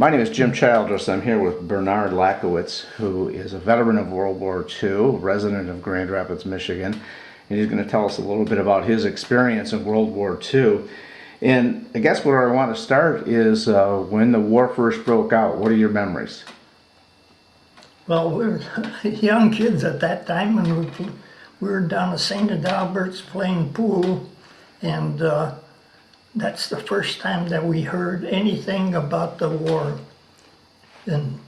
My name is Jim Childress. I'm here with Bernard Lakowicz, who is a veteran of World War II, resident of Grand Rapids, Michigan. And he's going to tell us a little bit about his experience in World War II. And I guess where I want to start is when the war first broke out. What are your memories? Well, we were young kids at that time, and we were down at St. Adalbert's playing pool, and that's the first time that we heard anything about the war. And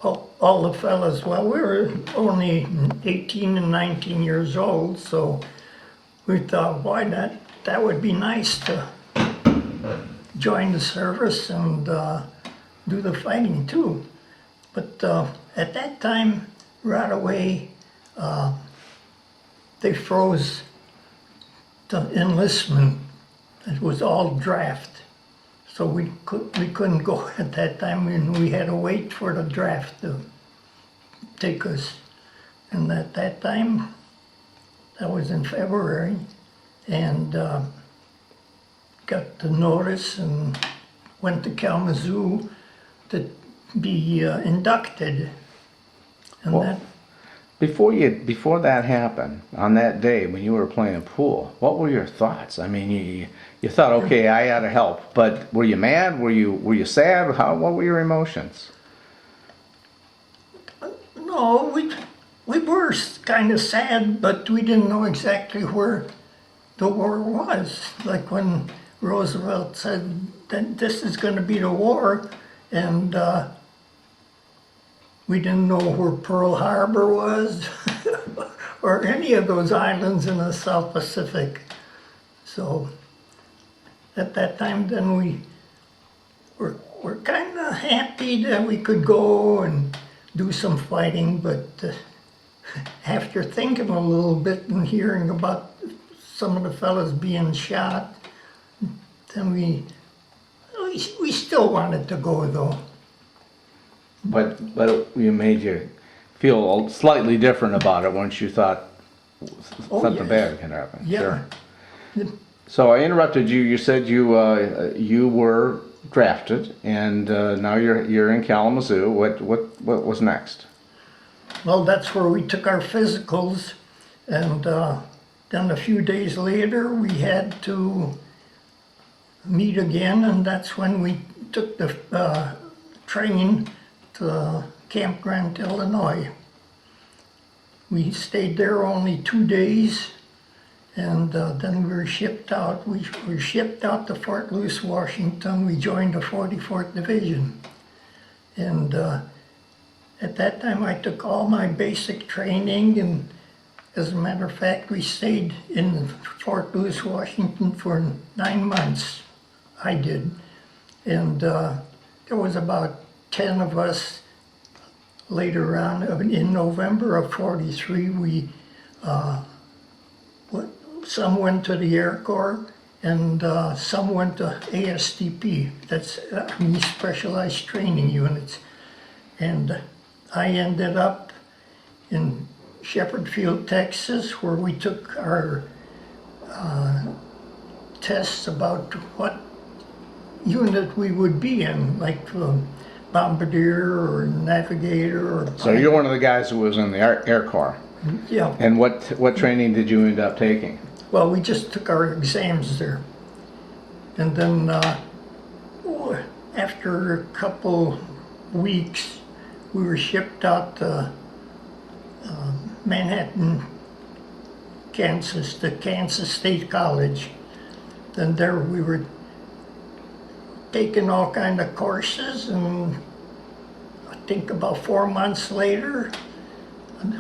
all the fellas, well, we were only 18 and 19 years old, so we thought, why that would be nice to join the service and do the fighting too. But at that time, right away, they froze the enlistment. It was all draft, so we couldn't go at that time, and we had to wait for the draft to take us. And at that time, that was in February, and got the notice and went to Kalamazoo to be inducted. And Well, before that happened, on that day when you were playing pool, what were your thoughts? I mean, you thought, okay, I ought to help, but were you mad? Were you sad? What were your emotions? No, we were kind of sad, but we didn't know exactly where the war was. Like when Roosevelt said that this is going to be the war, and we didn't know where Pearl Harbor was or any of those islands in the South Pacific. So at that time, then we were kind of happy that we could go and do some fighting, but after thinking a little bit and hearing about some of the fellas being shot, then we still wanted to go though. But you made you feel slightly different about it once you thought something bad can happen. Yeah. Sure. So I interrupted you. You said you were drafted, and now you're in Kalamazoo. What was next? Well, that's where we took our physicals, and then a few days later we had to meet again, and that's when we took the train to Camp Grant, Illinois. We stayed there only 2 days, and then we were shipped out. We were shipped out to Fort Lewis, Washington. We joined the 44th Division, and at that time I took all my basic training, and as a matter of fact, we stayed in Fort Lewis, Washington for 9 months. I did, and there was about 10 of us. Later on, in November of '43, some went to the Air Corps, and some went to ASTP, that's Army Specialized Training Units. And I ended up in Sheppard Field, Texas, where we took our tests about what unit we would be in, like bombardier or navigator or... So you're one of the guys who was in the Air Corps. Yeah. And what training did you end up taking? Well, we just took our exams there. And then after a couple weeks, we were shipped out to Manhattan, Kansas, to Kansas State College. Then there we were taking all kind of courses, and I think about 4 months later,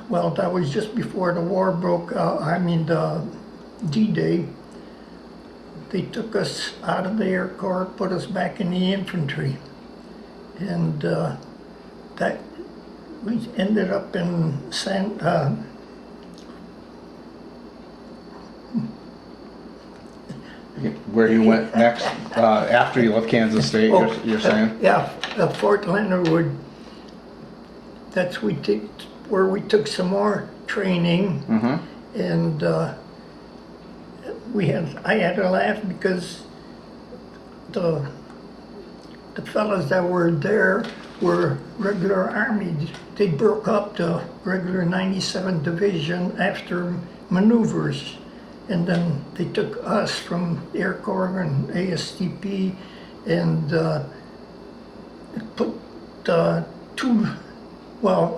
well, that was just before the war broke out, the D-Day, they took us out of the Air Corps, put us back in the infantry, and that we ended up in Where you went next after you left Kansas State, you're saying? Yeah, Fort Leonard Wood. That's where we took some more training, and I had to laugh because the the fellas that were there were regular Army. They broke up the regular 97 Division after maneuvers. And then they took us from Air Corps and ASTP and put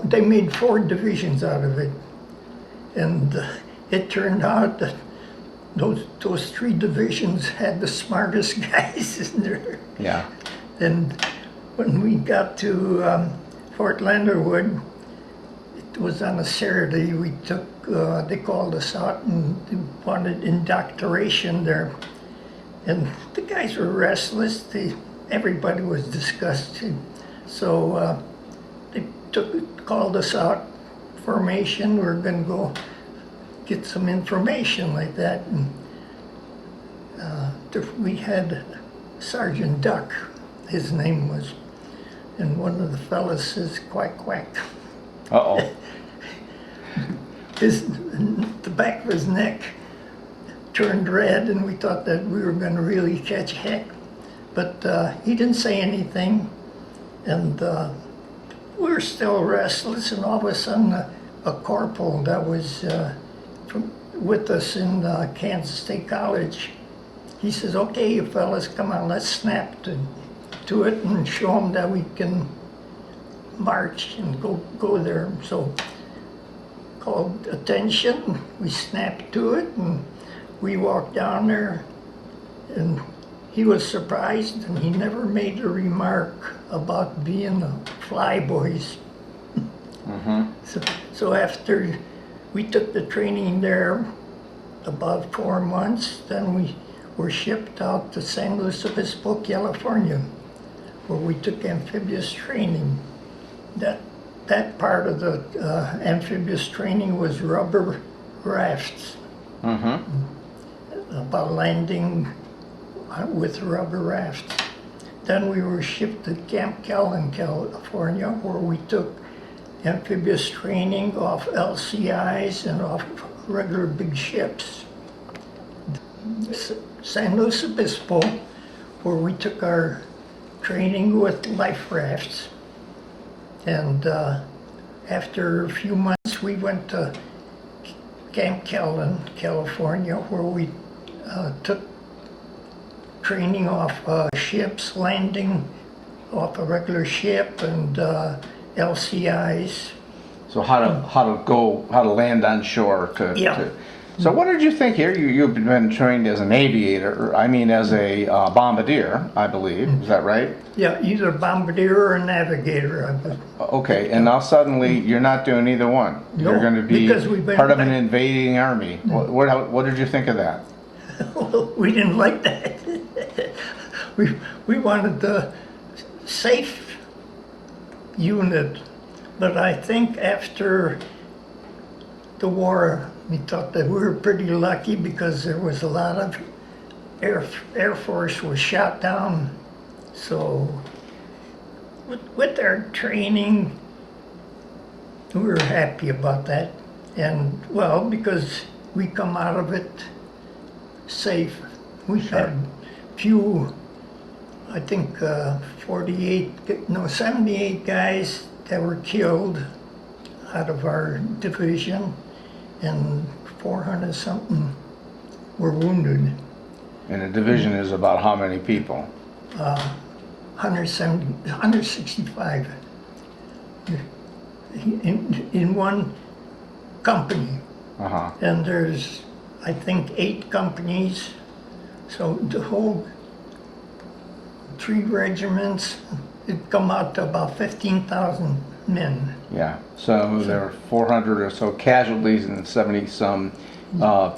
they made 4 divisions out of it. And it turned out that those 3 divisions had the smartest guys in there. Yeah. And when we got to Fort Leonard Wood, it was on a Saturday. We took, they called us out and they wanted indoctrination there. And the guys were restless. Everybody was disgusted. So they called us out, formation. We're going to go get some information like that. And we had Sergeant Duck, his name was, and one of the fellas says, quack, quack. Uh-oh. The back of his neck turned red, and we thought that we were going to really catch heck. But he didn't say anything, and we were still restless, and all of a sudden a corporal that was with us in Kansas State College, he says, okay, you fellas, come on, let's snap to it and show them that we can march and go there. So called attention, we snapped to it, and we walked down there, and he was surprised, and he never made a remark about being a flyboys. Mm-hmm. So after we took the training there about 4 months, then we were shipped out to San Luis Obispo, California, where we took amphibious training. That part of the amphibious training was rubber rafts. Mm-hmm. About landing with rubber rafts. Then we were shipped to Camp Callan, California, where we took amphibious training off LCIs and off regular big ships. San Luis Obispo, where we took our training with life rafts. And after a few months, we went to Camp Callan, California, where we took training off ships, landing off a regular ship, and LCIs. So how to land on shore Yeah. So what did you think here? You've been trained as an aviator, as a bombardier, I believe. Is that right? Yeah, either bombardier or navigator. Okay, and now suddenly you're not doing either one. No, You're going to be because we've been part of an invading army. What did you think of that? We didn't like that. we wanted the safe unit, but I think after the war, we thought that we were pretty lucky because there was a lot of Air Force was shot down. So with our training, we were happy about that. And well, because we come out of it safe. We had few, I think 78 guys that were killed out of our division, and 400 something were wounded. And a division is about how many people? 165 in one company. Uh-huh. And there's, I think, 8 companies. So the whole 3 regiments, it come out to about 15,000 men. Yeah. So there were 400 or so casualties and 70-some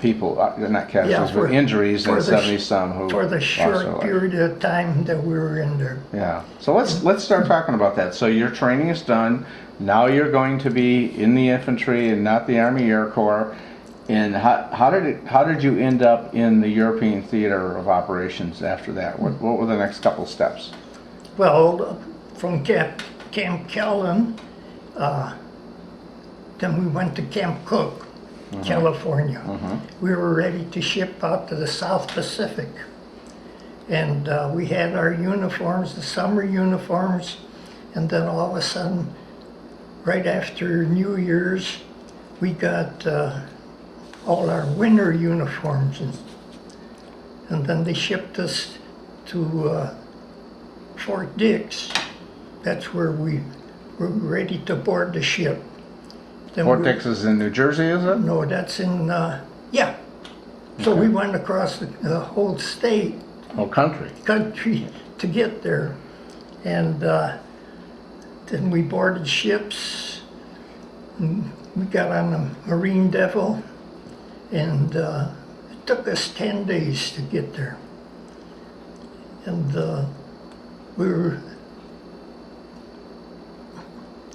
people, not casualties, but injuries, and 70-some who for the lost short their life. period of time that we were in there. Yeah. So let's start talking about that. So your training is done. Now you're going to be in the infantry and not the Army Air Corps. And how did you end up in the European theater of operations after that? What were the next couple steps? Well, from Camp Callan, then we went to Camp Cook, California. We were ready to ship out to the South Pacific. And we had our uniforms, the summer uniforms, and then all of a sudden, right after New Year's, we got all our winter uniforms. And then they shipped us to Fort Dix. That's where we were ready to board the ship. Then Fort Dix is in New Jersey, is it? No, that's in, yeah. So we went across the whole state, Oh, country. country to get there. And then we boarded ships. And we got on the Marine Devil, and it took us 10 days to get there. And we were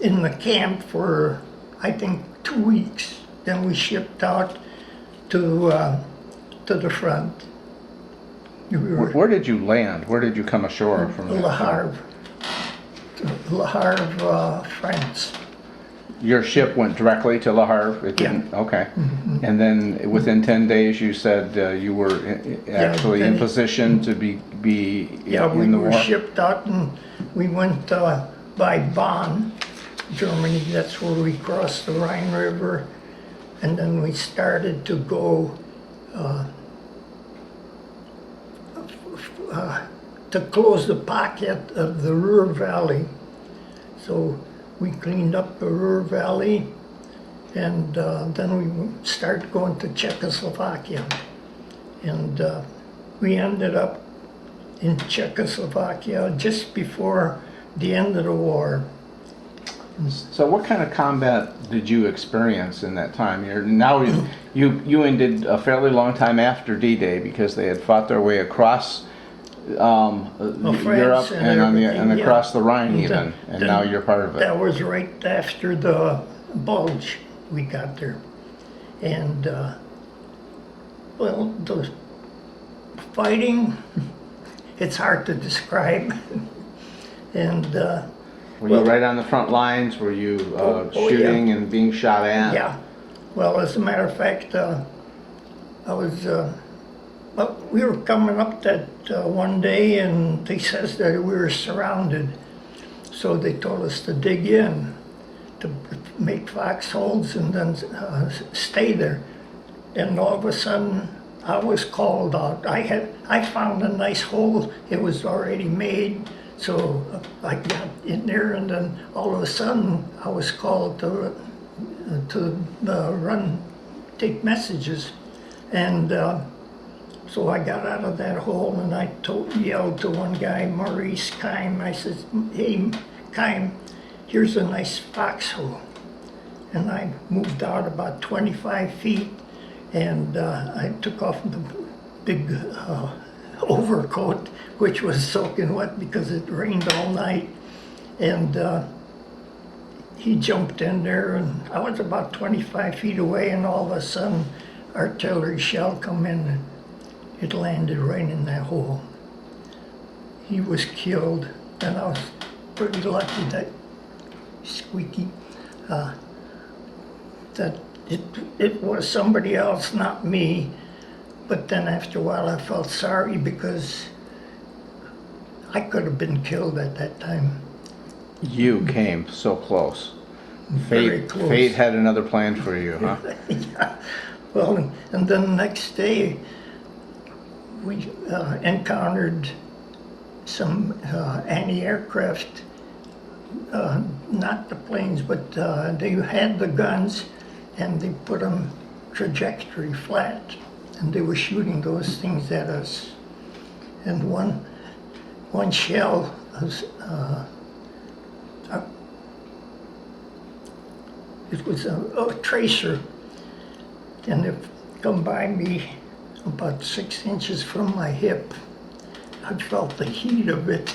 in the camp for, I think, 2 weeks. Then we shipped out to the front. We were Where did you land? Where did you come ashore from? Le Havre, France. Your ship went directly to Le Havre? It didn't? Okay. And then within 10 days, you said you were actually in then- position to be Yeah, we in the were war? shipped out and we went by Bonn, Germany. That's where we crossed the Rhine River. And then we started to go to close the pocket of the Ruhr Valley. So we cleaned up the Ruhr Valley, and then we started going to Czechoslovakia. And we ended up in Czechoslovakia just before the end of the war. So what kind of combat did you experience in that time? You ended a fairly long time after D-Day because they had fought their way across Europe and everything, across the Rhine And even, and then now you're part of it. That was right after the Bulge we got there. And, well, the fighting, it's hard to describe. And, Were you right on the front lines? Were you shooting and being shot at? yeah. Well, as a matter of fact, I was, well, we were coming up that one day and they says that we were surrounded. So they told us to dig in, to make foxholes and then stay there. And all of a sudden, I was called out. I found a nice hole. It was already made. So I got in there, and then all of a sudden I was called to run, take messages, and so I got out of that hole and I yelled to one guy, Maurice Keim. I said, "Hey, Keim, here's a nice foxhole," and I moved out about 25 feet, and I took off the big overcoat, which was soaking wet because it rained all night, and he jumped in there, and I was about 25 feet away, and all of a sudden artillery shell come in and it landed right in that hole. He was killed, and I was pretty lucky that squeaky that it was somebody else, not me. But then after a while I felt sorry because I could have been killed at that time. You came so close. Very close. Fate had another plan for you, huh? Yeah. Well, and then the next day we encountered some anti-aircraft, not the planes, but they had the guns and they put them trajectory flat. And they were shooting those things at us. And one shell was, it was a tracer, and it come by me about 6 inches from my hip. I felt the heat of it.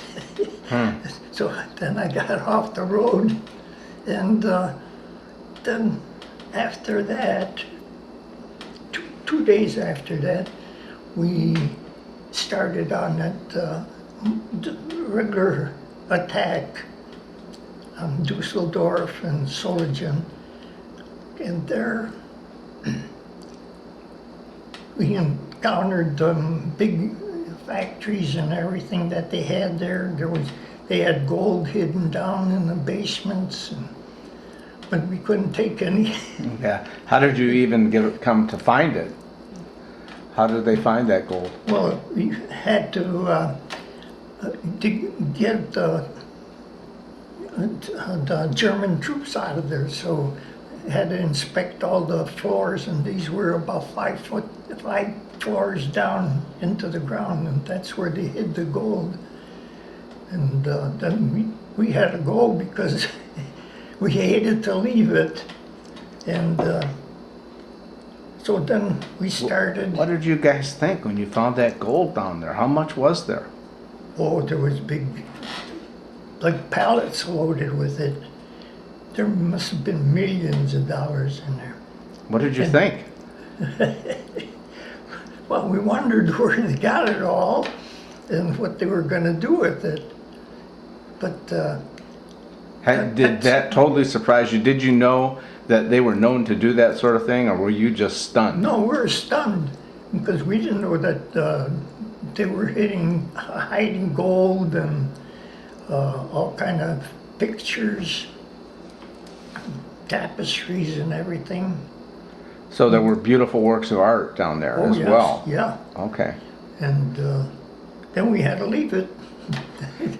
So then I got off the road, and then after that, 2 days after that, we started on that regular attack on Dusseldorf and Solingen. And there we encountered big factories and everything that they had there. They had gold hidden down in the basements, but we couldn't take any. Yeah. How did you even come to find it? How did they find that gold? Well, we had to get the German troops out of there, so had to inspect all the floors, and these were about 5 floors down into the ground, and that's where they hid the gold. And then we had to go because we hated to leave it, and so then we started. What did you guys think when you found that gold down there? How much was there? Oh, there was big, like pallets loaded with it. There must have been millions of dollars in there. What did you think? Well, we wondered where they got it all and what they were going to do with it. But Did that totally surprise you? Did you know that they were known to do that sort of thing, or were you just stunned? no, we were stunned because we didn't know that they were hiding gold and all kind of pictures, tapestries and everything. So there were beautiful works of art down there as yes, well. Yeah. Okay. And then we had to leave it.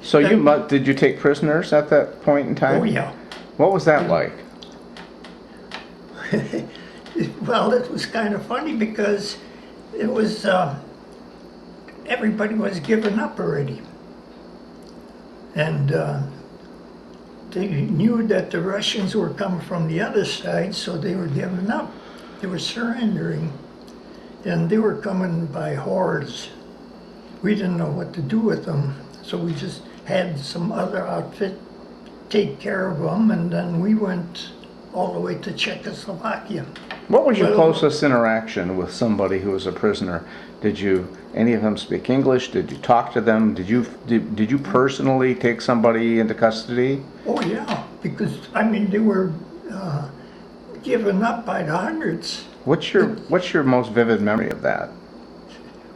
So did you take prisoners at that point in time? Oh yeah. What was that like? Well, it was kind of funny because it was everybody was giving up already, and they knew that the Russians were coming from the other side, so they were giving up. They were surrendering, and they were coming by hordes. We didn't know what to do with them, so we just had some other outfit take care of them, and then we went all the way to Czechoslovakia. What was your closest interaction with somebody who was a prisoner? Did any of them speak English? Did you talk to them? Did you personally take somebody into custody? Oh yeah, because I mean they were given up by the hundreds. What's your most vivid memory of that?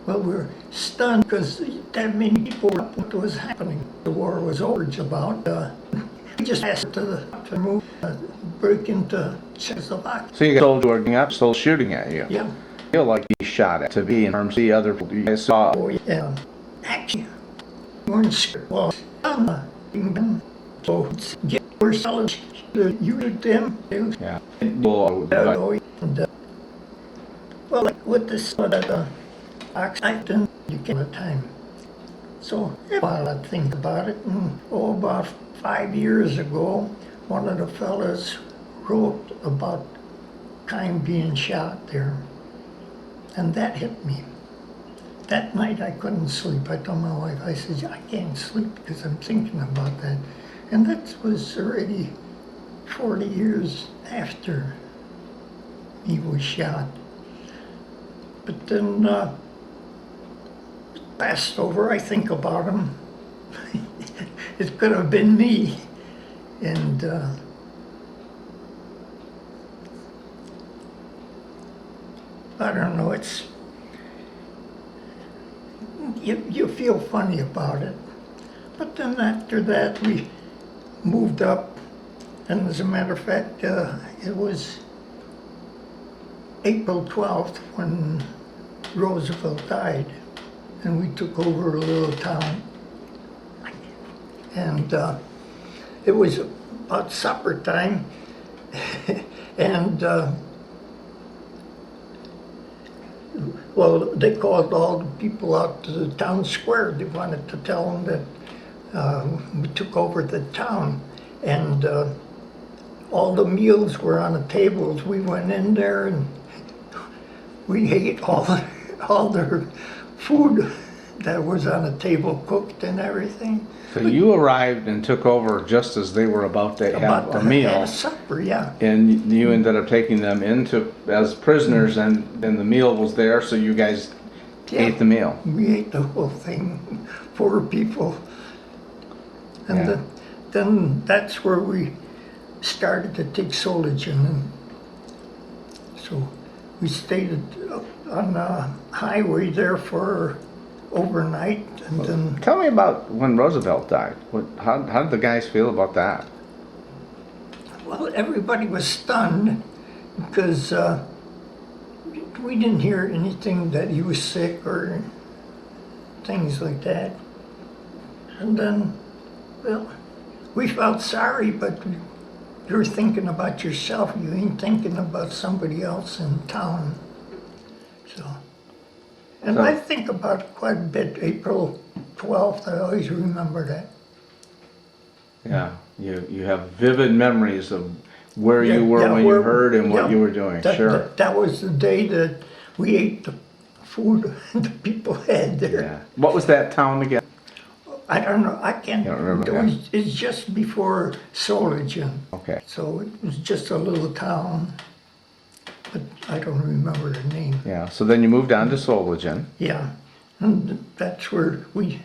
Well, we were stunned because that many people were up what was happening. The war was over about. We just asked to move, break into Czechoslovakia. So you got told you were getting up, still shooting at you. Yeah. Feel like he shot at to be in terms of the other people you guys saw. Oh yeah. Actually, we weren't scared. Well, so get our solid. You did them. Yeah. Well, like with this, Oxygen, you get a time. So while I think about it, and about 5 years ago, one of the fellas wrote about kind being shot there, and that hit me. That night I couldn't sleep. I told my wife, I said, I can't sleep because I'm thinking about that. And that was already 40 years after he was shot. But then passed over, I think about him. It could have been me. And I don't know, it's, you feel funny about it. But then after that we moved up, and as a matter of fact, it was April 12th when Roosevelt died, and we took over a little town. And it was about supper time, and well, they called all the people out to the town square. They wanted to tell them that we took over the town, and all the meals were on the tables. We went in there and we ate all their food that was on the table, cooked and everything. So you arrived and took over just as they were about to have a meal. Have supper, yeah. And you ended up taking them as prisoners, and then the meal was there, so you guys ate the meal. We ate the whole thing, 4 people. And Yeah. then that's where we started to take Soligen. And so we stayed on the highway there for overnight, and then, Tell me about when Roosevelt died. How did the guys feel about that? well, everybody was stunned because we didn't hear anything that he was sick or things like that. And then, well, we felt sorry, but you're thinking about yourself. You ain't thinking about somebody else in town. So, and I think about it quite a bit. April 12th, I always remember that. Yeah, you have vivid memories of where you were Yeah, when you heard and what yeah, you were doing. Sure. That was the day that we ate the food the people had there. Yeah. What was that town again? I don't know, I can't, You don't remember it's just before Solingen. Okay. So it was just a little town, but I don't remember the name. Yeah. So then you moved on to Solingen. Yeah, and that's where we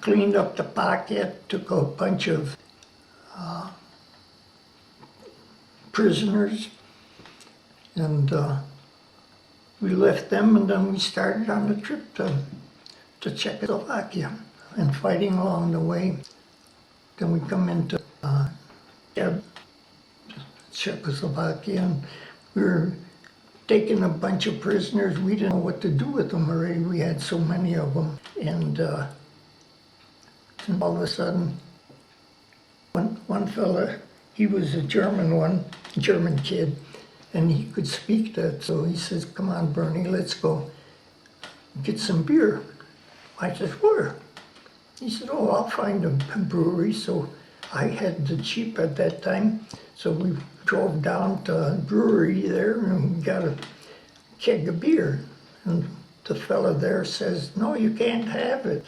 cleaned up the pocket, took a bunch of prisoners, and we left them, and then we started on the trip to Czechoslovakia and fighting along the way. Then we come into Czechoslovakia, and we were taking a bunch of prisoners. We didn't know what to do with them already. We had so many of them, and all of a sudden, one fella, he was a German kid, and he could speak that. So he says, "Come on, Bernie, let's go get some beer." I said, "Where?" He said, "Oh, I'll find a brewery." So I had the Jeep at that time, so we drove down to a brewery there and we got a keg of beer. And the fella there says, "No, you can't have it."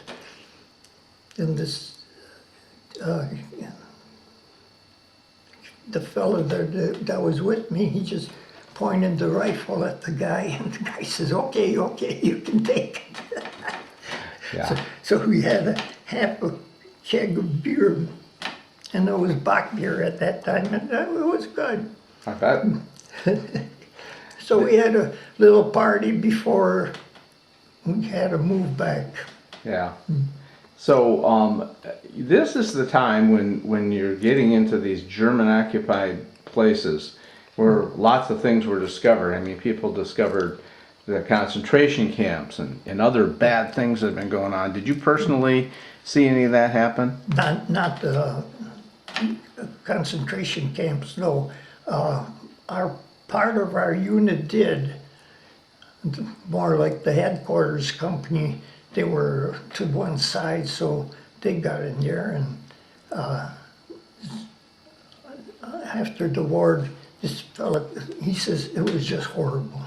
And this, the fella that was with me, he just pointed the rifle at the guy, and the guy says, okay, you can take it. Yeah. So we had half a keg of beer, and it was Bach beer at that time, and it was good. I bet. So we had a little party before we had to move back. Yeah. So this is the time when you're getting into these German-occupied places where lots of things were discovered. I mean, people discovered the concentration camps and other bad things that have been going on. Did you personally see any of that happen? Not concentration camps, no. Our part of our unit did, more like the headquarters company. They were to one side, so they got in there, and after the war, this fella, he says it was just horrible.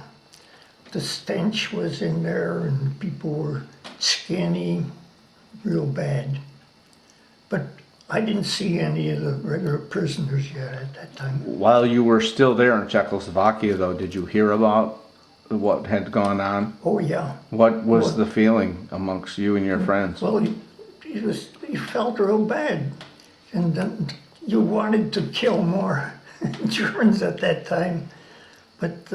The stench was in there, and people were skinny, real bad. But I didn't see any of the regular prisoners yet at that time. While you were still there in Czechoslovakia, though, did you hear about what had gone on? Oh yeah. What was the feeling amongst you and your friends? Well, you felt real bad, and then you wanted to kill more Germans at that time, but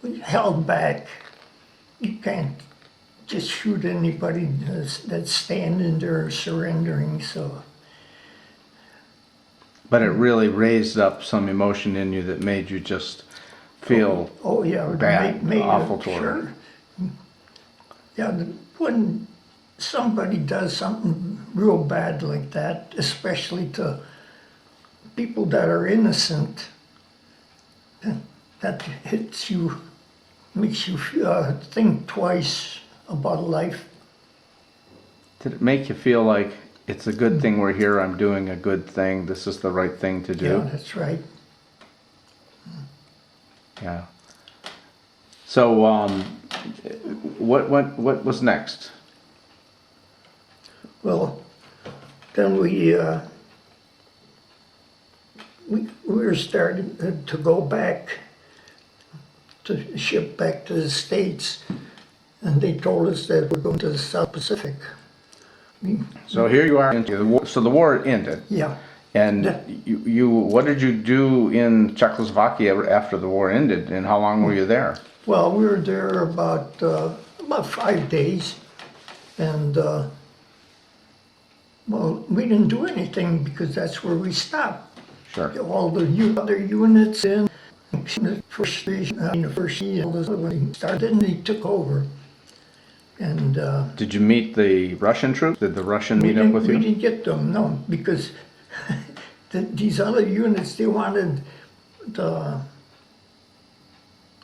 we held back. You can't just shoot anybody that's standing there surrendering. So. But it really raised up some emotion in you that made you just feel bad, awful toward sure. Yeah, when somebody does something real bad like that, especially to people that are innocent, that hits you, makes you think twice about life. Did it make you feel like it's a good thing we're here, I'm doing a good thing, this is the right thing to do? Yeah, that's right. Yeah. So, what was next? Well, then we were starting to go back, to ship back to the States, and they told us that we're going to the South Pacific. So here you are into the war. So the war ended. Yeah. And you what did you do in Czechoslovakia after the war ended, and how long were you there? Well, we were there about 5 days, And, well, we didn't do anything because that's where we stopped. Sure. All the other units in the first division, the first year, when he started, and he took over. And Did you meet the Russian troops? Did the Russian meet up with we you? didn't get them, no, because these other units, they wanted the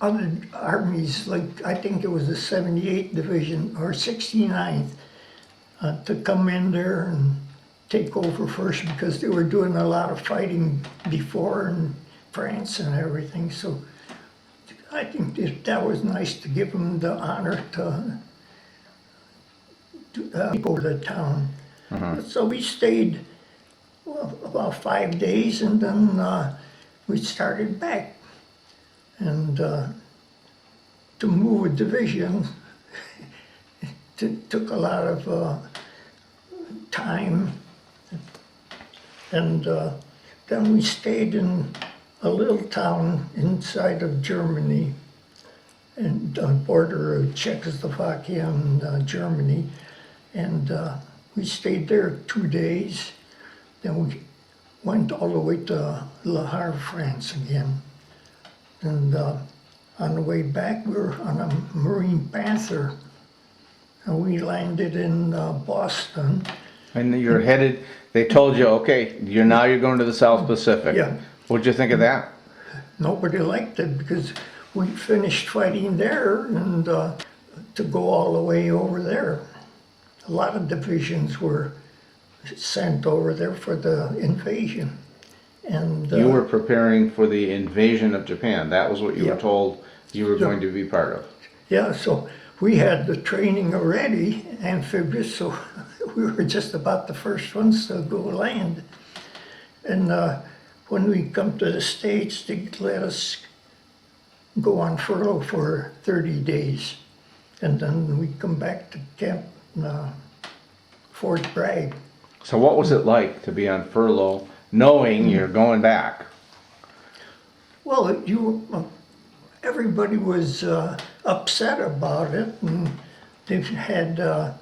other armies, like I think it was the 78th Division or 69th, to come in there and take over first because they were doing a lot of fighting before in France and everything. So I think that was nice to give them the honor to take over the town. So we stayed about 5 days, and then we started back. And to move a division took a lot of time. And then we stayed in a little town inside of Germany, and on the border of Czechoslovakia and Germany. And we stayed there 2 days. Then we went all the way to Le Havre, France again. And on the way back, we were on a Marine Panther, and we landed in Boston. And you're headed, they told you, okay, you're going to the South Pacific. Yeah. What'd you think of that? Nobody liked it because we finished fighting there, and to go all the way over there. A lot of divisions were sent over there for the invasion. And You were preparing for the invasion of Japan. That was what you Yeah. were told you were going to be part of. yeah, so we had the training already, amphibious, so we were just about the first ones to go land. And when we come to the States, they let us go on furlough for 30 days. And then we come back to Camp Fort Bragg. So what was it like to be on furlough, knowing you're going back? Well, everybody was upset about it, and they've had the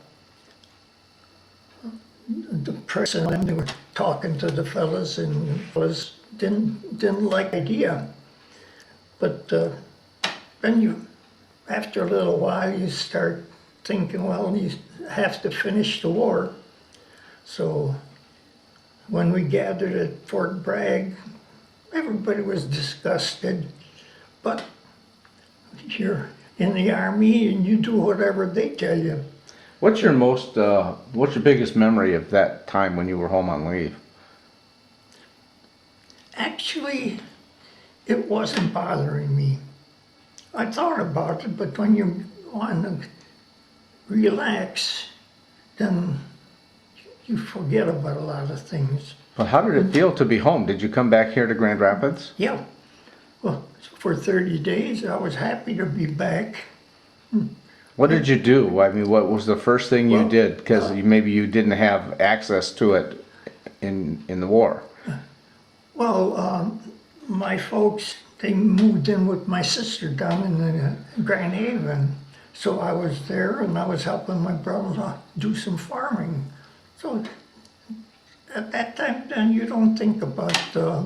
press and them, they were talking to the fellas, and didn't like the idea. But then after a little while, you start thinking, well, you have to finish the war. So when we gathered at Fort Bragg, everybody was disgusted, but you're in the Army and you do whatever they tell you. What's your biggest memory of that time when you were home on leave? Actually, it wasn't bothering me. I thought about it, but when you want to relax, then you forget about a lot of things. But how did it feel to be home? Did you come back here to Grand Rapids? Yeah, well, for 30 days, I was happy to be back. What did you do? I mean, what was the first thing you Well, did? Because maybe you didn't have access to it in the war. Well, my folks, they moved in with my sister down in Grand Haven. So I was there, and I was helping my brother do some farming. So at that time, then you don't think about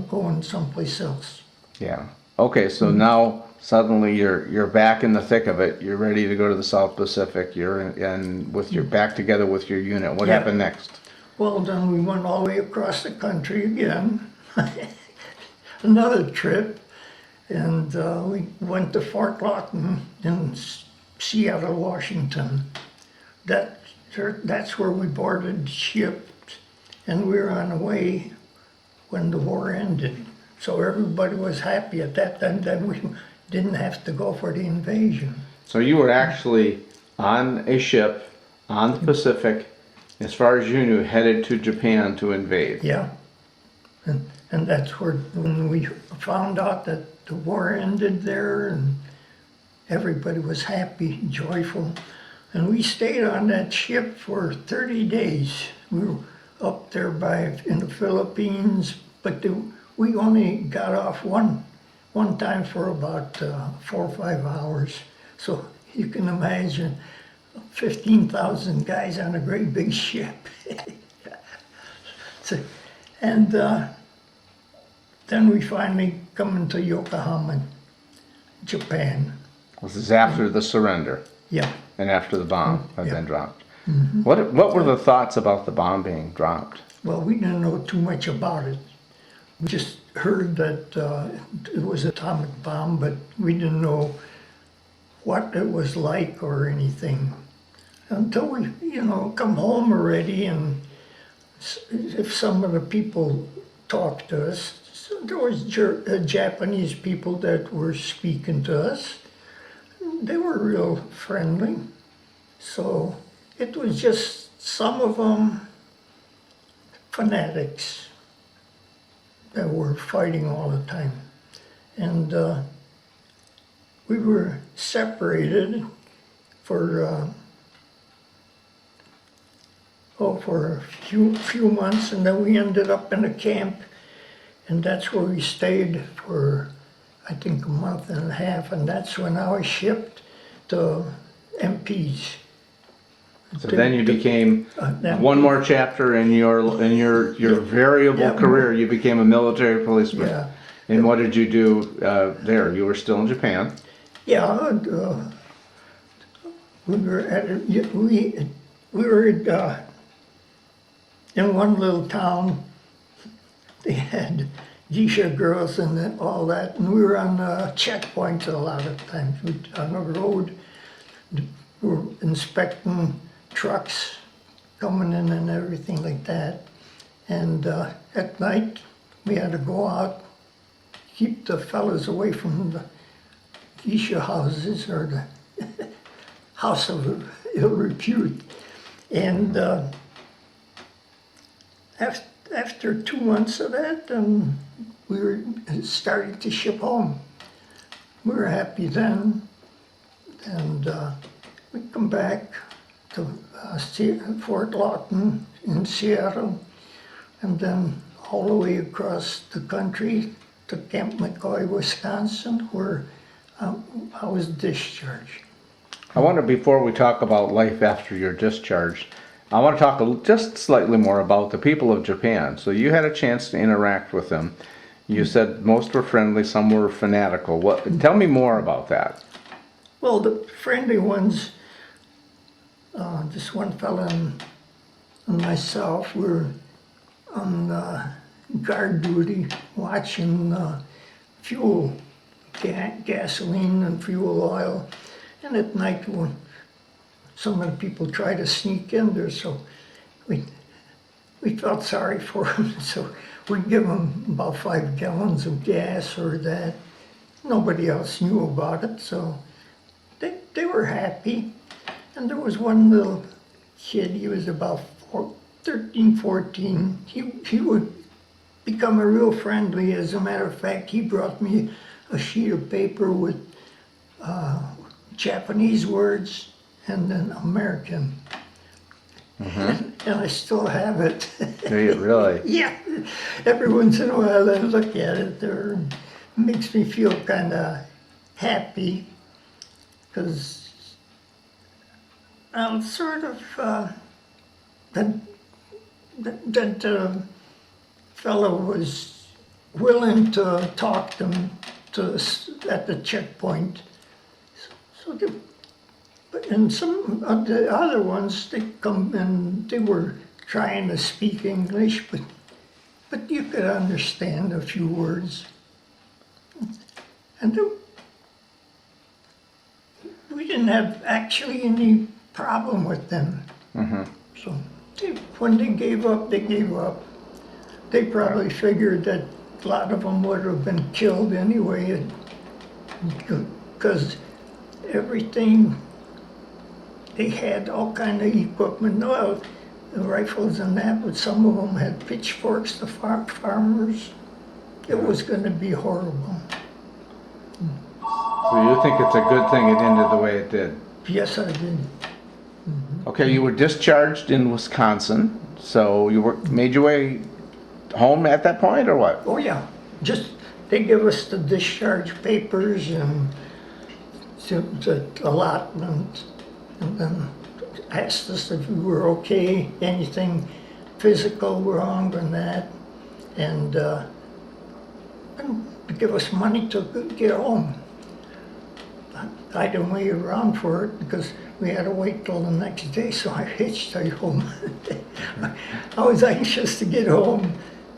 going someplace else. Yeah. Okay, so now suddenly you're back in the thick of it. You're ready to go to the South Pacific. You're back together with your unit. What Yeah. happened next? Well, then we went all the way across the country again. Another trip, and we went to Fort Lawton in Seattle, Washington. That's where we boarded ship, and we were on the way when the war ended. So everybody was happy at that time that we didn't have to go for the invasion. So you were actually on a ship on the Pacific, as far as you knew, headed to Japan to invade. Yeah, and that's where when we found out that the war ended there, and everybody was happy, joyful, and we stayed on that ship for 30 days. We were up there in the Philippines, but we only got off one time for about 4 or 5 hours. So you can imagine 15,000 guys on a great big ship. And then we finally come into Yokohama, Japan. This is after the surrender Yeah. and after the bomb had Yeah. been dropped. What were the thoughts about the bomb being dropped? Well, we didn't know too much about it. We just heard that it was an atomic bomb, but we didn't know what it was like or anything until we, come home already. And if some of the people talked to us, so there was Japanese people that were speaking to us. They were real friendly. So it was just some of them fanatics that were fighting all the time. And we were separated for a few months, and then we ended up in a camp, and that's where we stayed for, I think, a month and a half, and that's when I was shipped to MPs. So then you became one more chapter in your variable Yeah. career. You became a military policeman. Yeah. And what did you do there? You were still in Japan. Yeah, we were in one little town. They had geisha girls and all that, and we were on checkpoints a lot of times. On the road, we were inspecting trucks coming in and everything like that. And at night, we had to go out, keep the fellas away from the geisha houses or the house of ill repute. And after 2 months of that, we were starting to ship home. We were happy then, and we come back to Fort Lawton in Seattle, and then all the way across the country to Camp McCoy, Wisconsin, where I was discharged. I wonder, before we talk about life after you're discharged, I want to talk just slightly more about the people of Japan. So you had a chance to interact with them. You said most were friendly, some were fanatical. Tell me more about that. Well, the friendly ones, this one fella and myself were on guard duty watching fuel, gasoline and fuel oil. And at night, when some of the people try to sneak in there, so we felt sorry for them. So we'd give them about 5 gallons of gas or that. Nobody else knew about it, so they were happy. And there was one little kid, he was about 13, 14. He would become a real friendly. As a matter of fact, he brought me a sheet of paper with Japanese words and then American. And I still have it. Do you really? Yeah. Every once in a while I look at it. It makes me feel kind of happy, because I'm sort of that fellow was willing to talk to him at the checkpoint. So and some of the other ones, they come and they were trying to speak English, but you could understand a few words. And we didn't have actually any problem with them. So when they gave up, they gave up. They probably figured that a lot of them would have been killed anyway, because everything, they had all kind of equipment. Well, the rifles and that, but some of them had pitchforks, the farmers. It was going to be horrible. So you think it's a good thing it ended the way it did? Yes, I did. Okay, you were discharged in Wisconsin, so you made your way home at that point, or what? Oh yeah, just they give us the discharge papers and the allotment, and then asked us if we were okay, anything physical wrong and that, and to give us money to get home. I didn't wait around for it because we had to wait till the next day, so I hitchhiked home. I was anxious to get home,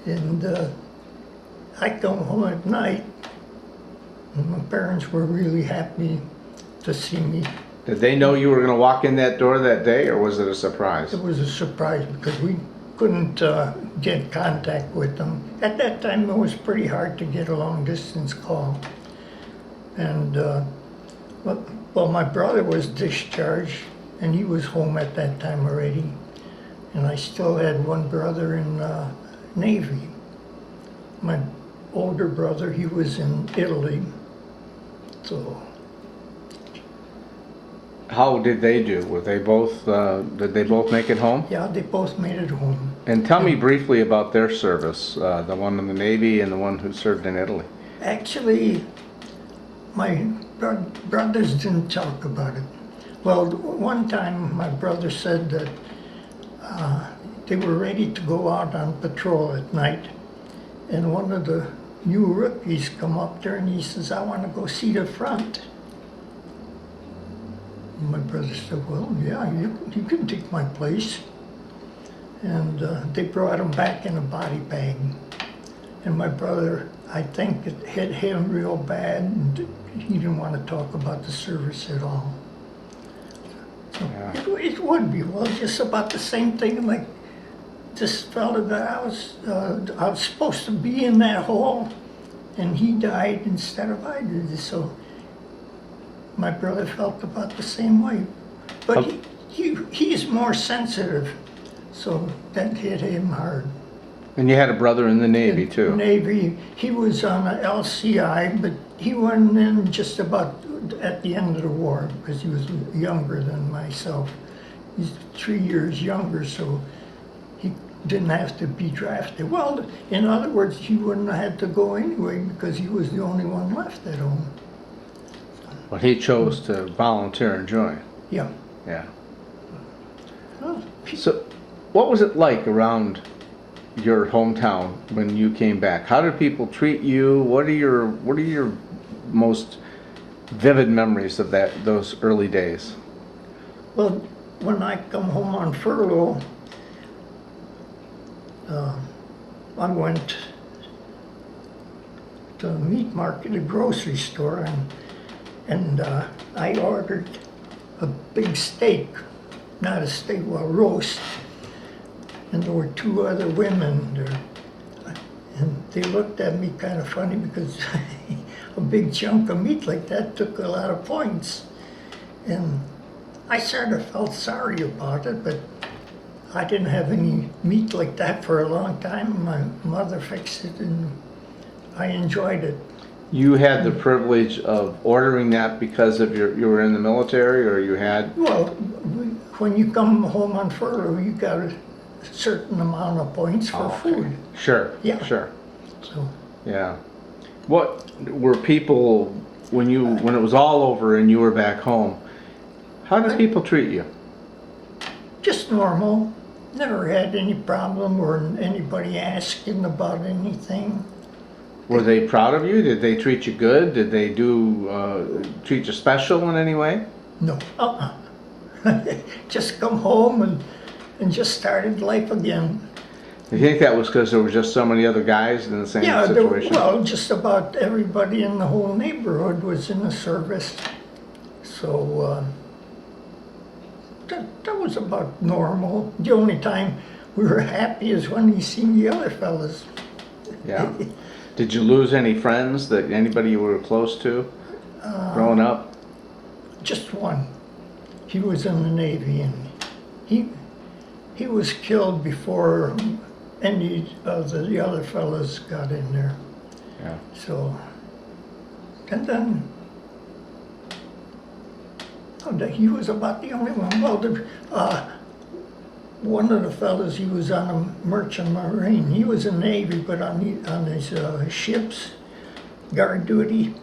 and I come home at night, and my parents were really happy to see me. Did they know you were going to walk in that door that day, or was it a surprise? It was a surprise because we couldn't get contact with them. At that time, it was pretty hard to get a long-distance call. And well, my brother was discharged, and he was home at that time already. And I still had one brother in Navy. My older brother, he was in Italy. So. How did they do? Were they both? Did they both make it home? Yeah, they both made it home. And tell me briefly about their service. The one in the Navy and the one who served in Italy. Actually, my brothers didn't talk about it. Well, one time my brother said that they were ready to go out on patrol at night, and one of the new rookies come up there and he says, "I want to go see the front." And my brother said, "Well, yeah, you can take my place." And they brought him back in a body bag. And my brother, I think it hit him real bad, and he didn't want to talk about the service at all. So Yeah. it would be, well, just about the same thing like this fella that I was supposed to be in that hole, and he died instead of I did. So my brother felt about the same way. But he's more sensitive, so that hit him hard. And you had a brother in the Navy too. Navy, he was on a LCI, but he went in just about at the end of the war because he was younger than myself. He's 3 years younger, so he didn't have to be drafted. Well, in other words, he wouldn't have had to go anyway because he was the only one left at home. But he chose to volunteer and join. Yeah. Yeah. Well, So, what was it like around your hometown when you came back? How did people treat you? What are your most vivid memories of those early days? well, when I come home on furlough, I went to the meat market, a grocery store, and I ordered a big steak, not a steak, well, roast. And there were 2 other women there. And they looked at me kind of funny because a big chunk of meat like that took a lot of points. And I sort of felt sorry about it, but I didn't have any meat like that for a long time. My mother fixed it and I enjoyed it. You had the privilege of ordering that because of you were in the military, or you had? Well, when you come home on furlough, you got a certain amount of points for food. Sure. Yeah. Sure. So Yeah. What were people when it was all over and you were back home? How did people treat you? just normal. Never had any problem or anybody asking about anything. Were they proud of you? Did they treat you good? Did they treat you special in any way? No. Just come home and just started life again. Do you think that was because there were just so many other guys in the same situation? Well, just about everybody in the whole neighborhood was in the service. So that was about normal. The only time we were happy is when we seen the other fellas. Yeah. Did you lose any friends, anybody you were close to growing up? Just one. He was in the Navy, and he was killed before any of the other fellas got in there. Yeah. So, and then he was about the only one. Well, one of the fellas, he was on a merchant marine. He was in the Navy, but on his ships, guard duty,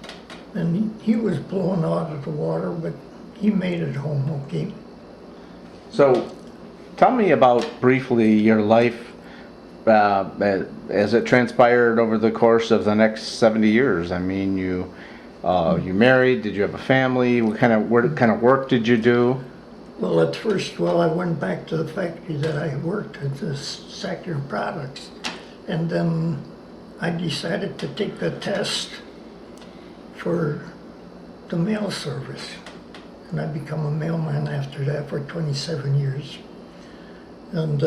and he was blown out of the water, but he made it home okay. So, tell me about briefly your life as it transpired over the course of the next 70 years. I mean, you married? Did you have a family? What kind of work did you do? Well, at first, I went back to the factory that I worked at, the Sector Products, and then I decided to take the test for the mail service, and I become a mailman after that for 27 years. And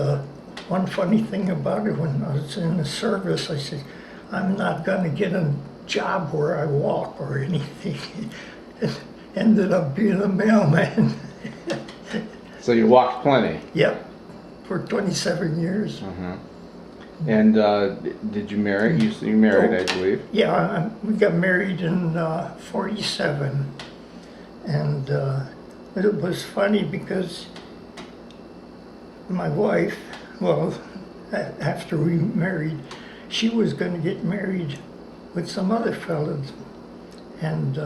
one funny thing about it, when I was in the service, I said, I'm not gonna get a job where I walk or anything. It ended up being a mailman. So you walked plenty. Yep, for 27 years. And did you marry? You married, I believe. Yeah, we got married in 47. And it was funny because my wife, after we married, she was going to get married with some other fellas. And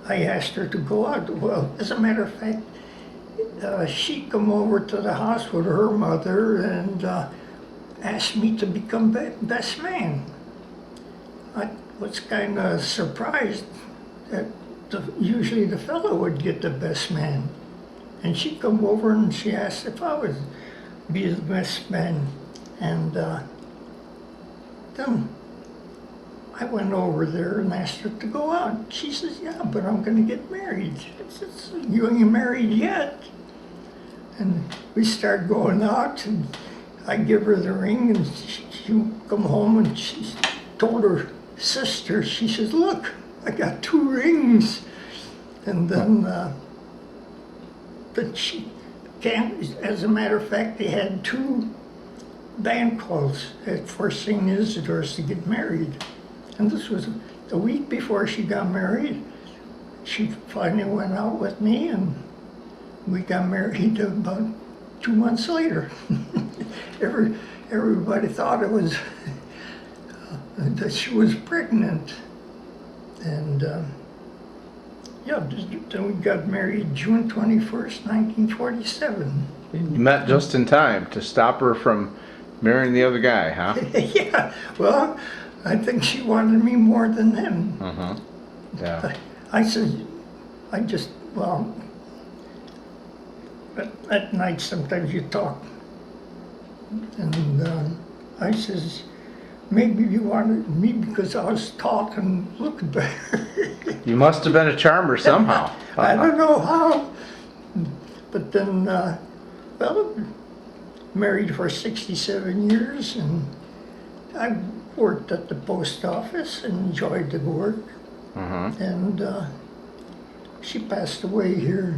I asked her to go out. Well, as a matter of fact, she come over to the house with her mother and asked me to become best man. I was kind of surprised that usually the fellow would get the best man. And she come over and she asked if I would be the best man. And then I went over there and asked her to go out. She says, yeah, but I'm going to get married. I says, you ain't married yet. And we start going out, and I give her the ring, and she come home, and she told her sister, she says, look, I got 2 rings. And then, but she can't, as a matter of fact, they had 2 band calls at Fort St. Isidore's to get married. And this was the week before she got married. She finally went out with me, and we got married about 2 months later. Everybody thought it was that she was pregnant. And then we got married June 21st, 1947. You met just in time to stop her from marrying the other guy, huh? Yeah, well, I think she wanted me more than him. Yeah. I said, at night sometimes you talk. And I says, maybe you wanted me because I was tall and looked better. You must have been a charmer somehow. I don't know how. But then, married for 67 years, and I worked at the post office and enjoyed the work. And she passed away here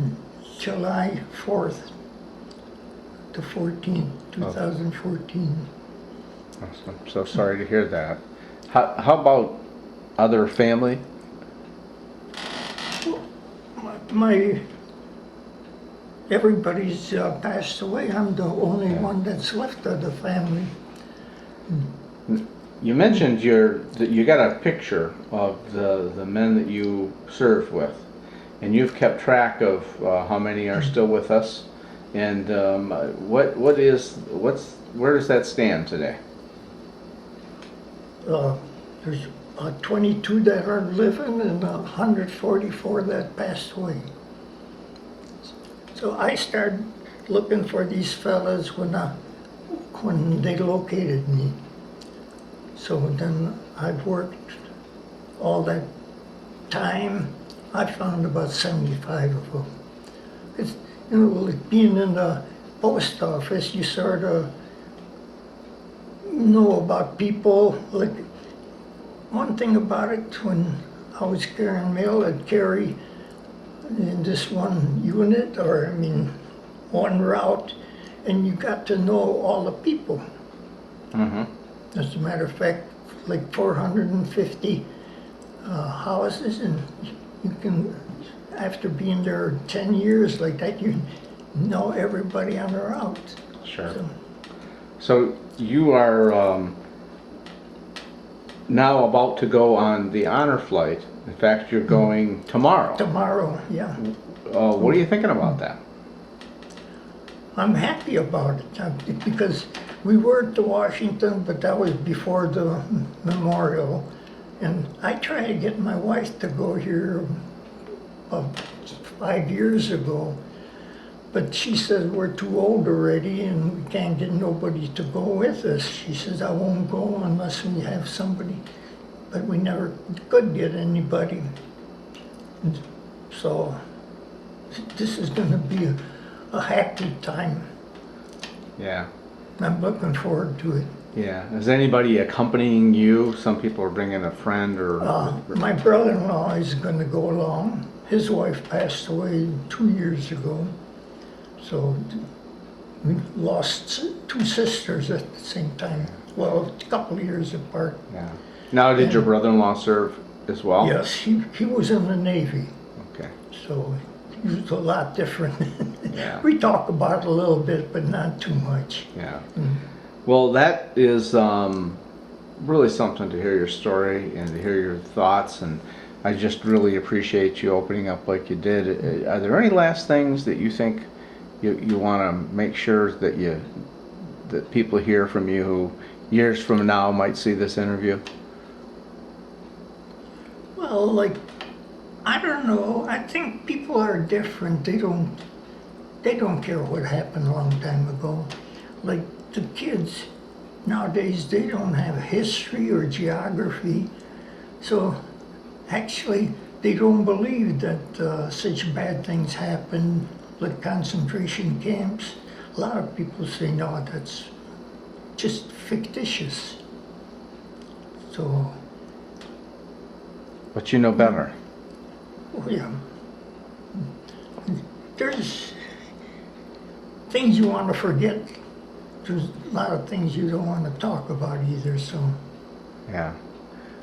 July 4th to 14th, 2014. I'm so sorry to hear that. How about other family? Everybody's passed away. I'm the only one that's left of the family. You mentioned that you got a picture of the men that you served with, and you've kept track of how many are still with us, and where does that stand today? There's 22 that are living and 144 that passed away. So I started looking for these fellas when they located me. So then I've worked all that time. I found about 75 of them. It's, like being in the post office, you sort of know about people. Like one thing about it, when I was carrying mail, I'd carry in this one unit, one route, and you got to know all the people. As a matter of fact, like 450 houses, and you can, after being there 10 years like that, you know everybody on the route. Sure. So you are now about to go on the honor flight. In fact, you're going tomorrow. Tomorrow, yeah. What are you thinking about that? I'm happy about it because we were to Washington, but that was before the memorial. And I tried to get my wife to go here about 5 years ago, but she says we're too old already and we can't get nobody to go with us. She says, I won't go unless we have somebody, but we never could get anybody. So this is going to be a happy time. Yeah. I'm looking forward to it. Yeah. Is anybody accompanying you? Some people are bringing a friend or. My brother-in-law is going to go along. His wife passed away 2 years ago. So we lost 2 sisters at the same time. Well, a couple of years apart. Yeah. Now, did your brother-in-law serve as well? Yes, he was in the Navy. Okay. So he was a lot different. Yeah. We talk about it a little bit, but not too much. Yeah. Well, that is really something to hear your story and to hear your thoughts, and I just really appreciate you opening up like you did. Are there any last things that you think you want to make sure that people hear from you who years from now might see this interview? Well, like, I don't know. I think people are different. They don't care what happened a long time ago. Like the kids nowadays, they don't have history or geography. So actually, they don't believe that such bad things happen, like concentration camps. A lot of people say, no, that's just fictitious. So, But you know better. oh yeah. There's things you want to forget. There's a lot of things you don't want to talk about either, so. Yeah,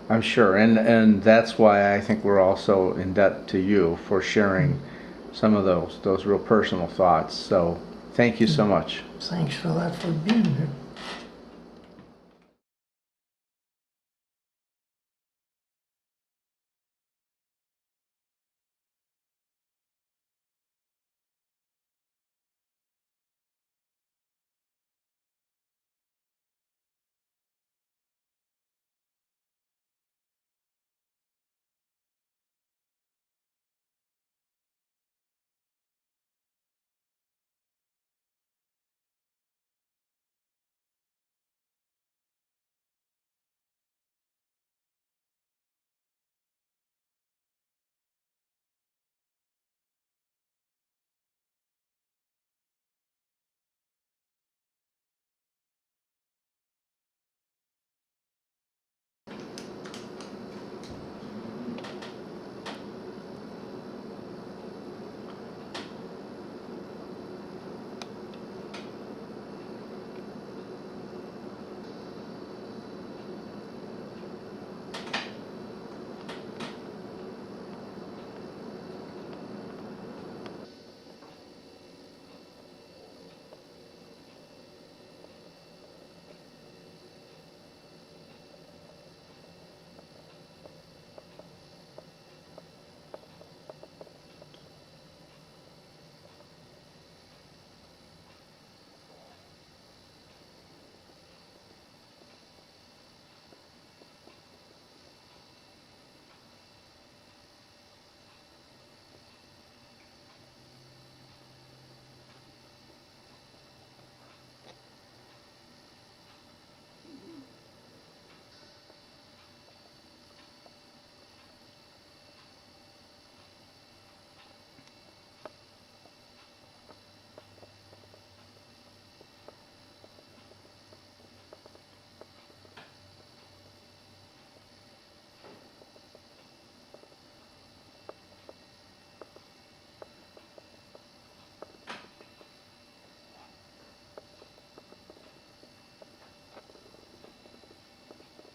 I'm sure, and that's why I think we're also in debt to you for sharing some of those real personal thoughts. So thank you so much. Thanks a lot for being here.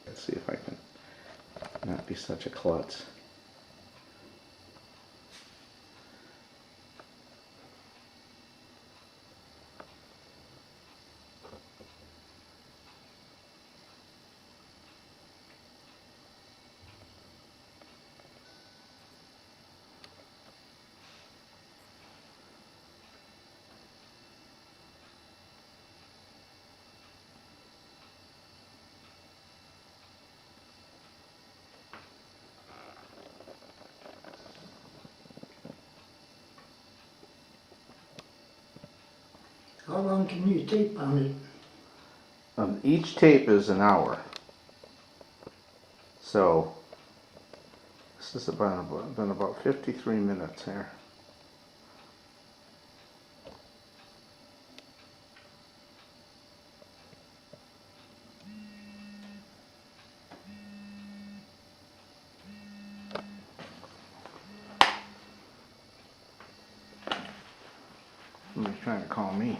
Let's see if I can not be such a klutz. How long can you tape on it? Each tape is an hour. So this has been about 53 minutes here. Somebody's trying to call me.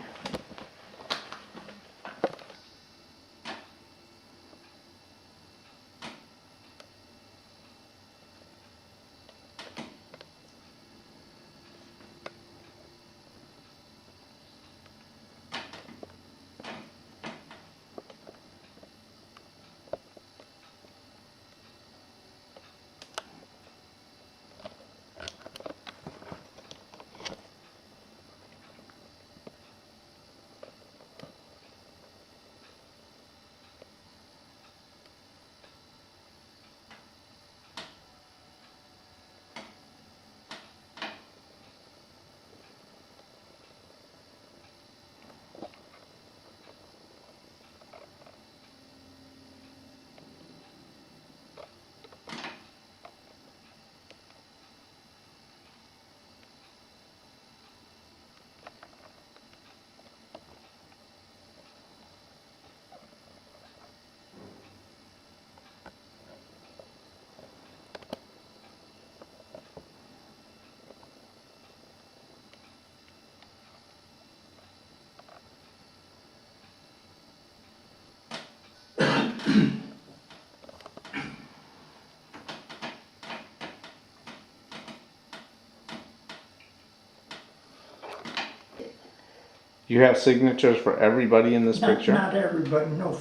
You have signatures for everybody in this picture? Not everybody, no,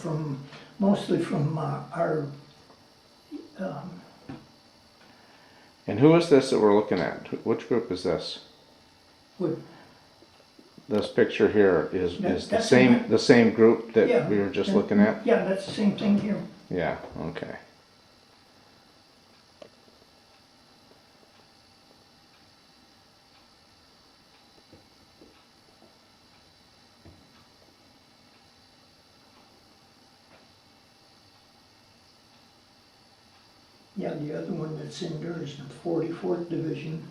mostly from our, And who is this that we're looking at? Which group is this? would, This picture here is the That's same group that yeah. we were just looking at? Yeah, that's the same thing here. Yeah, okay. Yeah, the other one that's in there is the 44th Division.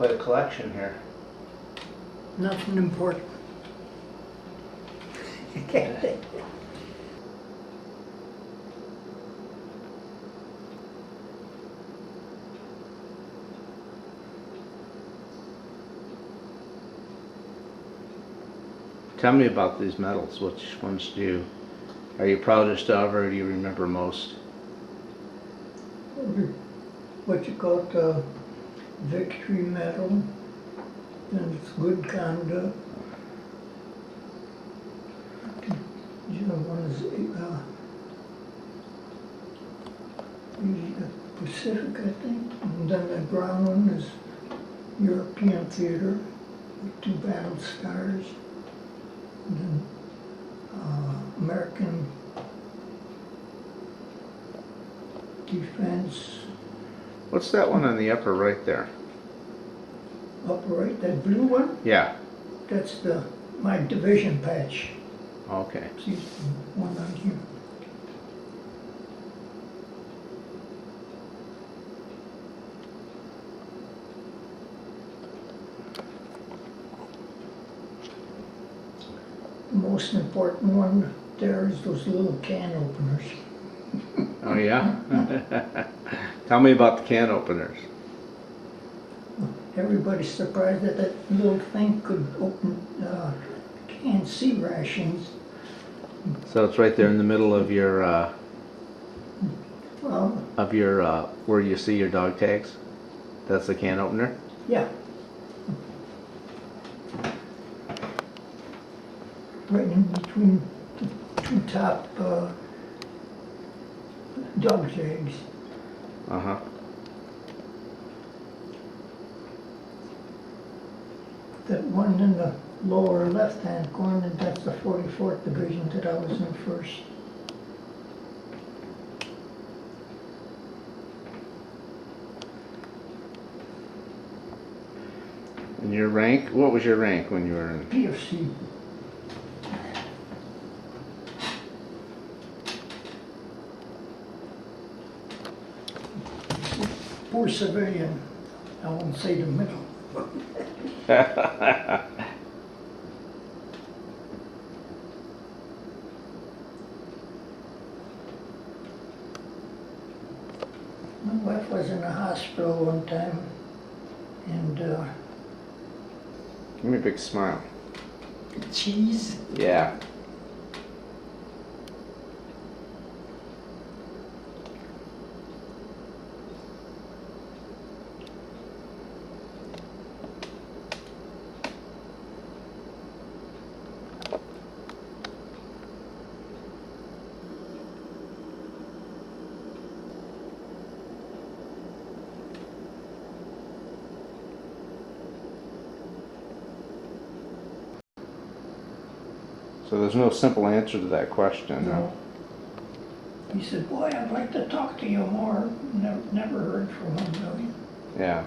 quite a collection here. Nothing important. Tell me about these medals. Which ones are you proudest of, or do you remember most? What you call the victory medal, and it's good conduct. The other one is the Pacific, I think, and then the brown one is European theater with 2 battle stars, and then American defense. What's that one on the upper right there? Upper right, that blue one, Yeah. that's my division patch. Okay. See, one on here. The most important one there is those little can openers. Oh yeah? Tell me about the can openers. Everybody's surprised that that little thing could open canned sea rations. So it's right there in the middle of your Well, where you see your dog tags. That's the can opener. yeah. Right in between the 2 top dog tags. Uh-huh. That one in the lower left-hand corner, that's the 44th Division that I was in first. And your rank? What was your rank when you were in? PFC. Poor civilian, I won't say the middle. My wife was in a hospital one time, and Give me a big smile. cheese. Yeah. So there's no simple answer to that question. No. He said, boy, I'd like to talk to you more. Never heard from him really. Yeah.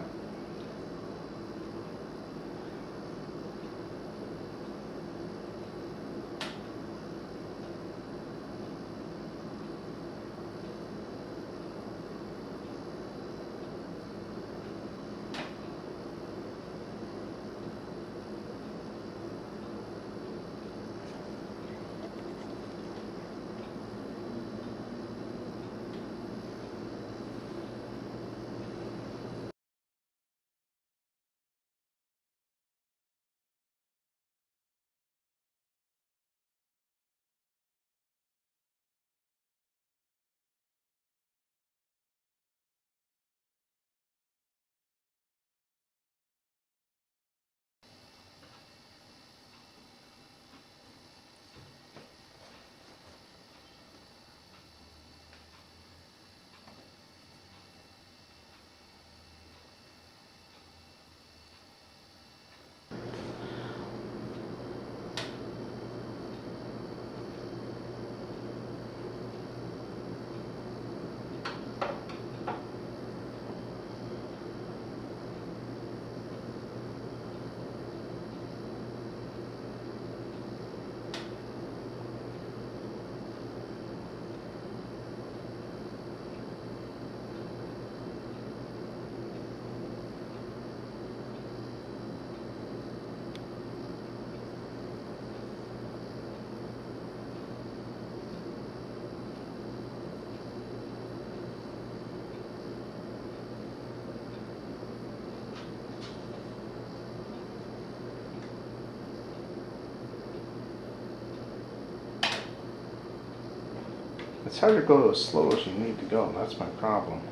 It's hard to go as slow as you need to go. That's my problem.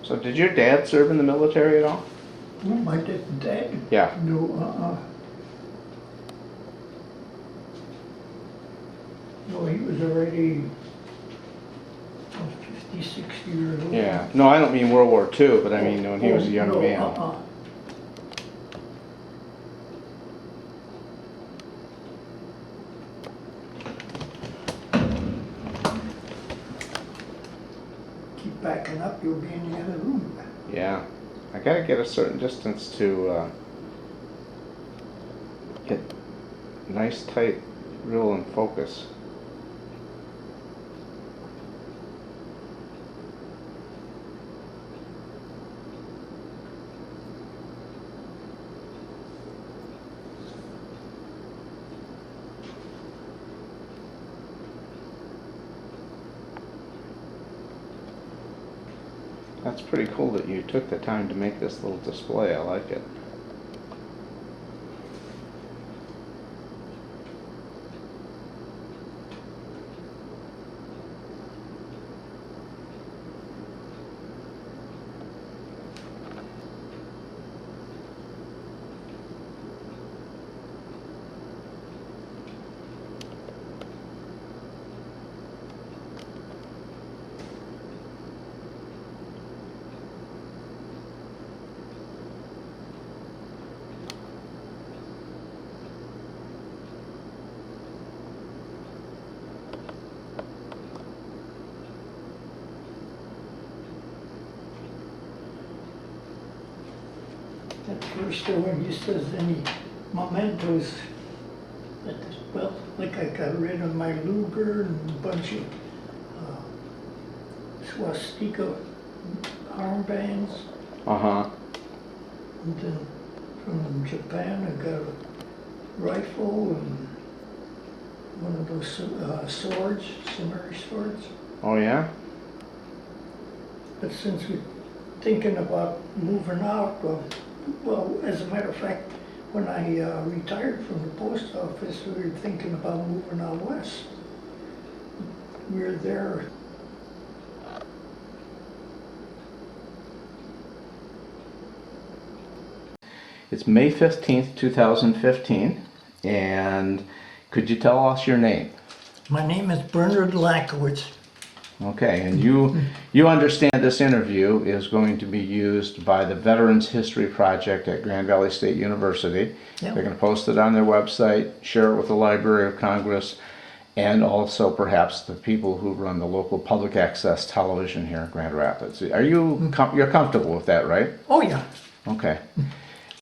So did your dad serve in the military at all? Oh, my dad? Yeah. No, No, he was already 50, 60 years old. Yeah. No, I don't mean World War II, but I mean when he was a young no, man. Keep backing up, you'll be in the other room. Yeah. I gotta get a certain distance to get nice tight real in focus. That's pretty cool that you took the time to make this little display. I like it. That first one, he says any mementos, well, like I got rid of my Luger and a bunch of swastika armbands. Uh-huh. And then from Japan, I got a rifle and one of those swords, samurai swords. Oh yeah? But since we're thinking about moving out, well, as a matter of fact, when I retired from the post office, we were thinking about moving out west. We were there. It's May 15th, 2015, and could you tell us your name? My name is Bernard Lakowicz. Okay, and you understand this interview is going to be used by the Veterans History Project at Grand Valley State University. Yep. They're going to post it on their website, share it with the Library of Congress, and also perhaps the people who run the local public access television here in Grand Rapids. Are you you're comfortable with that, right? Oh yeah. Okay.